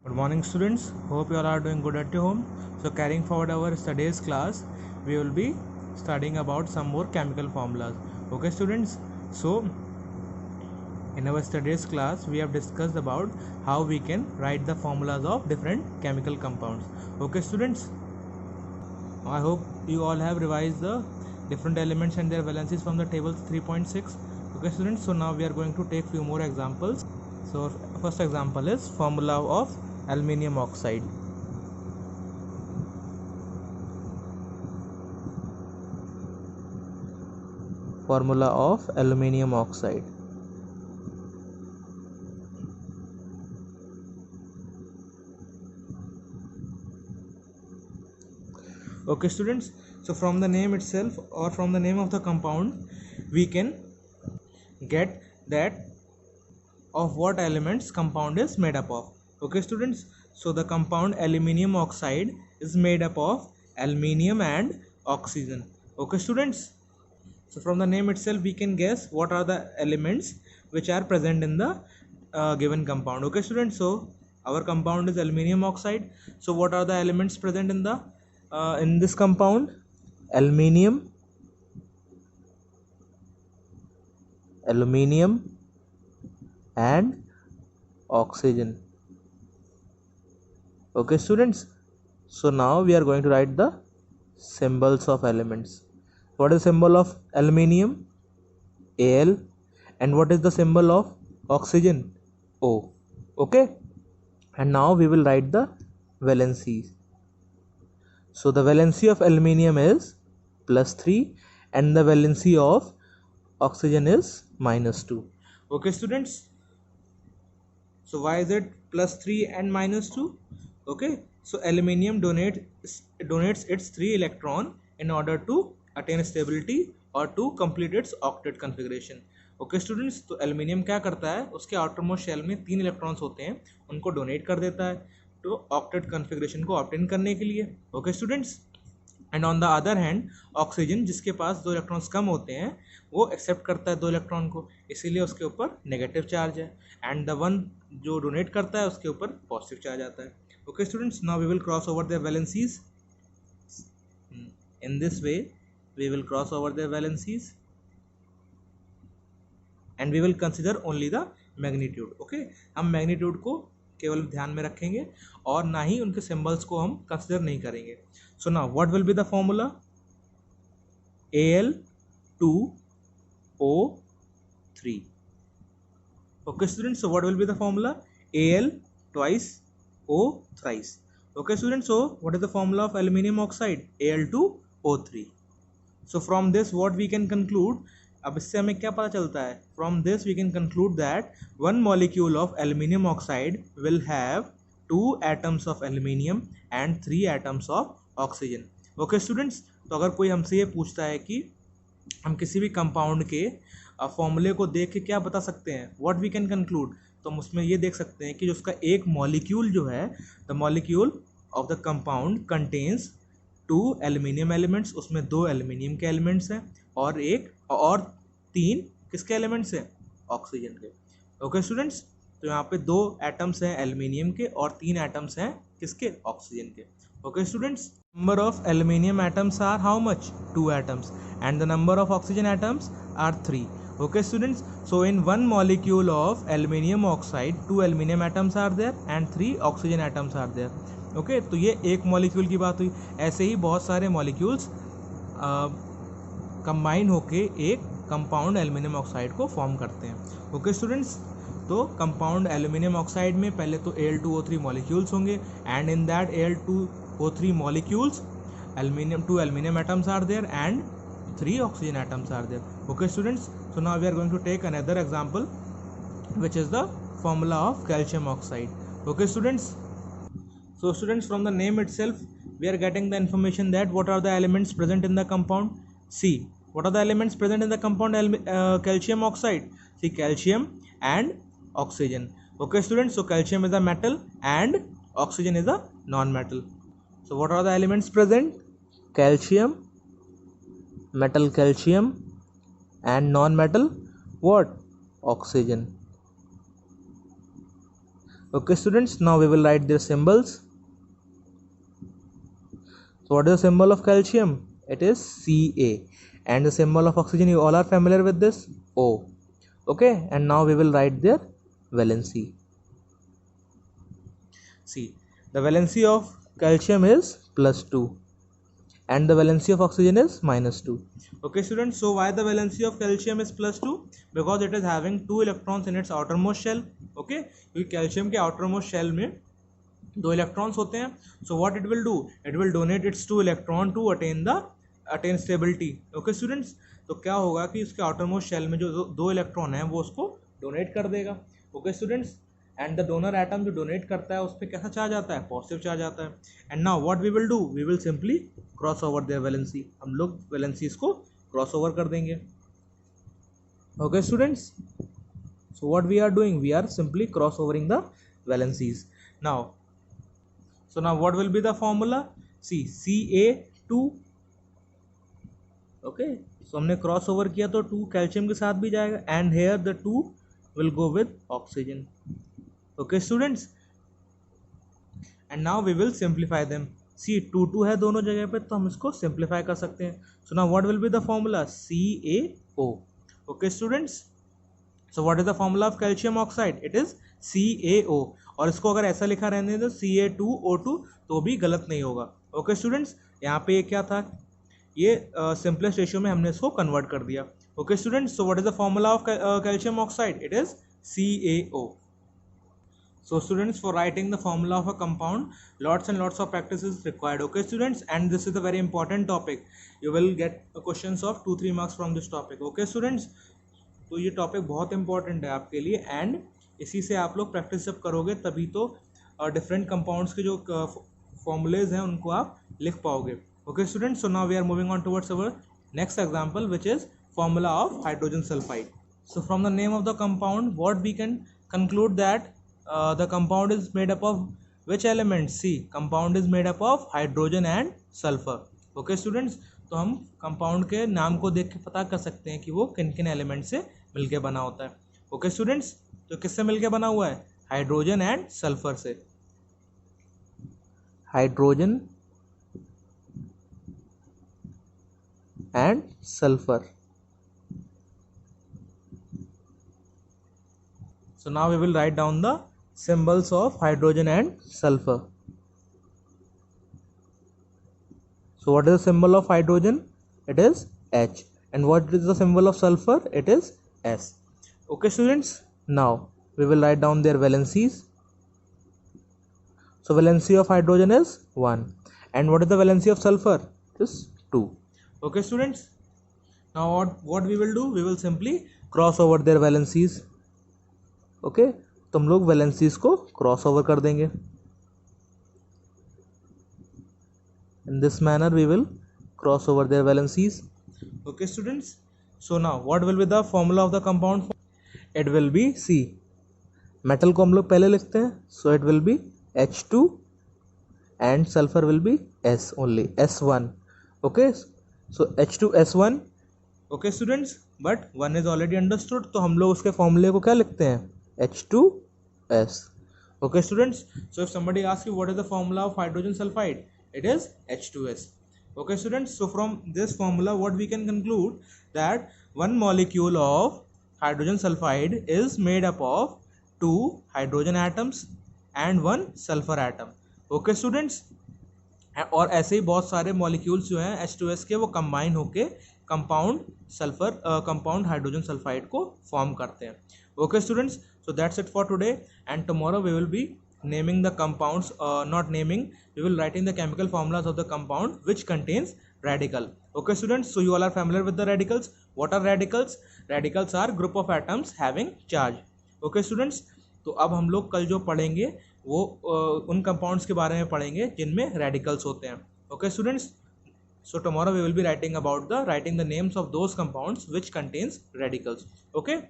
Good morning, students. Hope you all are doing good at your home. So carrying forward our studies class, we will be studying about some more chemical formulas. Okay, students. So in our studies class, we have discussed about how we can write the formulas of different chemical compounds. Okay, students. I hope you all have revised the different elements and their valencies from the table 3.6. Okay, students. So now we are going to take few more examples. So first example is formula of aluminium oxide. Formula of aluminium oxide. Okay, students. So from the name itself or from the name of the compound, we can get that of what elements compound is made up of. Okay, students. So the compound aluminium oxide is made up of aluminium and oxygen. Okay, students. So from the name itself, we can guess what are the elements which are present in the given compound. Okay, students. So our compound is aluminium oxide. So what are the elements present in this compound? Aluminium, and oxygen. Okay, students. So now we are going to write the symbols of elements. What is the symbol of aluminium? Al. And what is the symbol of oxygen? O. Okay. And now we will write the valencies. So the valency of aluminium is +3 and the valency of oxygen is -2. Okay, students. So why is it +3 and -2? Okay, so aluminium donates its 3 electron in order to attain stability or to complete its octet configuration. Okay students, तो aluminium क्या करता है, उसके outer most shell में 3 electrons होते हैं, उनको donate कर देता है तो ऑक्टेट कन्फिग्रेशन को ऑब्टेन करने के लिए. Okay students, and on the other hand oxygen जिसके पास 2 इलेक्ट्रॉन्स कम होते हैं वो एक्सेप्ट करता है 2 इलेक्ट्रॉन को, इसीलिए उसके ऊपर नेगेटिव चार्ज है, एंड द वन जो डोनेट करता है उसके ऊपर पॉजिटिव चार्ज आता है. Okay students, now we will cross over their valencies. In this way we will cross over their valencies and we will consider only the magnitude. Okay, हम magnitude को केवल ध्यान में रखेंगे और ना ही उनके सिंबल्स को हम कंसिडर नहीं करेंगे. सो now what will be the formula? Al2O3. Okay students, so what will be the formula? Al twice, O thrice. Okay students, so what is the formula of aluminium oxide? Al2O3. So from this what we can conclude? अब इससे हमें क्या पता चलता है? From this we can conclude that one molecule of aluminium oxide will have 2 atoms of aluminium and 3 atoms of oxygen. Okay students, तो अगर कोई हमसे ये पूछता है कि हम किसी भी कंपाउंड के फॉर्मूले को देख के क्या बता सकते हैं, व्हाट वी कैन कंक्लूड, तो हम उसमें ये देख सकते हैं कि जो उसका एक मॉलिक्यूल जो है, the molecule of the compound contains 2 aluminium elements, उसमें 2 एल्यूमिनियम के एलिमेंट्स हैं और 3 किसके एलिमेंट्स हैं? ऑक्सीजन के. ओके स्टूडेंट्स, तो यहाँ पे 2 एटम्स हैं एल्यूमिनियम के और 3 एटम्स हैं किसके? ऑक्सीजन के. Okay students, number of aluminium atoms are how much? 2 atoms, and the number of oxygen atoms are 3. Okay students, so in one molecule of aluminium oxide 2 aluminium atoms are there and 3 oxygen atoms are there. Okay, तो ये एक molecule की बात हुई. ऐसे ही बहुत सारे molecules combine होके एक कंपाउंड एल्यूमिनियम ऑक्साइड को फॉर्म करते हैं. ओके स्टूडेंट्स, तो कंपाउंड एल्यूमिनियम ऑक्साइड में पहले तो Al2O3 मॉलिक्यूल्स होंगे, and in that Al2O3 molecules two aluminium atoms are there and 3 oxygen atoms are there. Okay students, so now we are going to take another example which is the formula of calcium oxide. Okay students, so students, from the name itself we are getting the information that what are the elements present in the compound. See, what are the elements present in the compound calcium oxide? See, calcium and oxygen. Okay students, so calcium is a metal and oxygen is a non-metal. So what are the elements present? Calcium, metal calcium, and non-metal what? Oxygen. Okay students, now we will write their symbols. So what is the symbol of calcium? It is Ca. And the symbol of oxygen, you all are familiar with this, O. Okay, and now we will write their valency. See, the valency of calcium is +2 and the valency of oxygen is -2. Okay students, so why the valency of calcium is +2? Because it is having 2 electrons in its outermost shell. Okay, क्योंकि calcium के outermost shell में 2 electrons होते हैं. So what it will do? It will donate its 2 electron to attain stability. Okay students, तो क्या होगा कि इसके outermost shell में जो 2 electron है वो उसको donate कर देगा. Okay students, and the donor atom जो डोनेट करता है उस पर कैसा चार्ज आता है? पॉजिटिव चार्ज आता है. And now what we will do? We will simply cross over their valency. हम लोग वैलेंसीज को क्रॉस ओवर कर देंगे. Okay students, so what we are doing? We are simply cross overing the valencies. Now so now what will be the formula? C Ca2. Okay, so हमने cross over किया तो 2 calcium के साथ भी जाएगा and here the 2 will go with oxygen. Okay students, and now we will simplify them. See, 2 है दोनों जगह पे तो हम इसको simplify कर सकते हैं. So now what will be the formula? CaO. Okay students, so what is the formula of calcium oxide? It is CaO. और इसको अगर ऐसा लिखा रहने दो Ca2O2 तो भी गलत नहीं होगा. Okay students, यहाँ पे ये क्या था? ये simplest ratio में हमने इसको convert कर दिया. Okay students, so what is the formula of calcium oxide? It is CaO. So students, for writing the formula of a compound, lots and lots of practice is required. Okay students, and this is a very important topic. You will get questions of 2-3 marks from this topic. Okay students, तो ये topic बहुत important है आपके लिए and इसी से आप लोग प्रैक्टिस जब करोगे तभी तो डिफरेंट कंपाउंड्स के जो फॉर्मूलेज हैं उनको आप लिख पाओगे. Okay students, so now we are moving on towards our next example which is formula of hydrogen sulphide. So from the name of the compound what we can conclude that the compound is made up of which elements? See, compound is made up of hydrogen and sulfur. Okay students, तो हम compound के नाम को देख के पता कर सकते हैं कि वो किन किन एलिमेंट से मिलके बना होता है. ओके स्टूडेंट्स, तो किससे मिलके बना हुआ है? हाइड्रोजन एंड सल्फर से. Hydrogen and sulphur. So now we will write down the symbols of hydrogen and sulfur. So what is the symbol of hydrogen? It is H. And what is the symbol of sulfur? It is S. Okay students, now we will write down their valencies. So valency of hydrogen is 1. And what is the valency of sulfur? It is 2. Okay students, now what we will do? We will simply cross over their valencies. Okay तो हम लोग valencies को cross over कर देंगे. In this manner we will cross over their valencies. Okay students, so now what will be the formula of the compound? It will be see, metal को हम लोग पहले लिखते हैं, so it will be H2 and sulphur will be S only, S1. Okay, so H2S1. Okay students, but 1 is already understood तो हम लोग उसके फॉर्मूले को क्या लिखते हैं? H2S. Okay students, so if somebody asks you what is the formula of hydrogen sulfide, it is H2S. Okay students, so from this formula what we can conclude that one molecule of hydrogen sulfide is made up of 2 hydrogen atoms and 1 sulfur atom. Okay students, और ऐसे ही बहुत सारे molecules जो हैं H2S के वो combine होके compound hydrogen sulphide को फॉर्म करते हैं. Okay students, so that's it for today, and tomorrow we will be naming the compounds, not naming, we will writing the chemical formulas of the compound which contains radical. Okay students, so you all are familiar with the radicals. What are radicals? Radicals are group of atoms having charge. Okay students, तो अब हम लोग कल जो पढ़ेंगे वो उन compounds के बारे में पढ़ेंगे जिनमें रेडिकल्स होते हैं. Okay students, so tomorrow we will be writing the names of those compounds which contains radicals. Okay,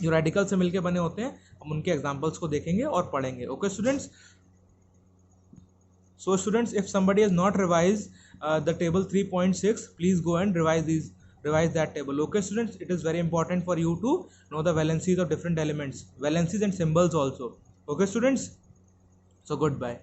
जो रेडिकल से मिलके बने होते हैं हम उनके एग्जांपल्स को देखेंगे और पढ़ेंगे. Okay students, so students, if somebody has not revised the table 3.6, please go and revise that table. Okay students, it is very important for you to know the valencies of different elements, valencies and symbols also. Okay students, so goodbye.